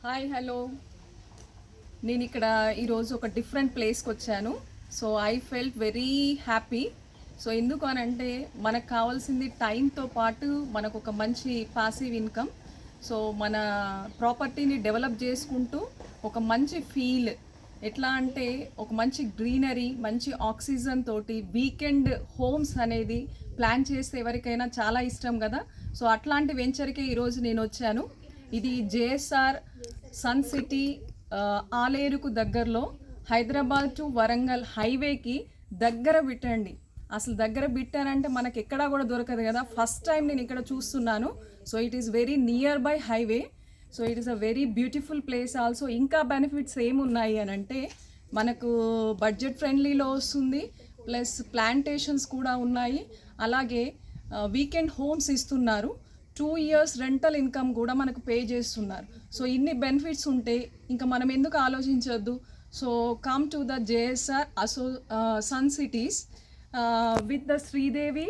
Hi hello నేను ఇక్కడ ఈరోజు ఒక డిఫరెంట్ ప్లేస్కి వచ్చాను. So I felt very happy. So ఎందుకు అని అంటే మనకు కావాల్సింది టైంతో పాటు మనకు ఒక మంచి పాసివ్ ఇన్కమ్. సో మన ప్రాపర్టీని డెవలప్ చేసుకుంటూ ఒక మంచి ఫీల్, ఎట్లా అంటే ఒక మంచి గ్రీనరీ, మంచి ఆక్సిజన్ తోటి వీకెండ్ హోమ్స్ అనేది ప్లాన్ చేస్తే ఎవరికైనా చాలా ఇష్టం కదా. సో అట్లాంటి వెంచర్కే ఈరోజు నేను వచ్చాను. ఇది జేఎస్ఆర్ సన్ సిటీ ఆలేరుకు దగ్గరలో హైదరాబాద్ టు వరంగల్ హైవేకి దగ్గర బిట్టండి. అసలు దగ్గర బిట్టానంటే మనకి ఎక్కడా కూడా దొరకదు కదా. ఫస్ట్ టైం నేను ఇక్కడ చూస్తున్నాను. So it is very near by highway. So it is a very beautiful place also. ఇంకా బెనిఫిట్స్ ఏమున్నాయి అని అంటే మనకు బడ్జెట్ ఫ్రెండ్లీలో వస్తుంది, ప్లస్ ప్లాంటేషన్స్ కూడా ఉన్నాయి, అలాగే వీకెండ్ హోమ్స్ ఇస్తున్నారు, 2 years రెంటల్ ఇన్కమ్ కూడా మనకు పే చేస్తున్నారు. సో ఇన్ని బెనిఫిట్స్ ఉంటే ఇంకా మనం ఎందుకు ఆలోచించొద్దు. So come to the JSR sun cities with the Sridevi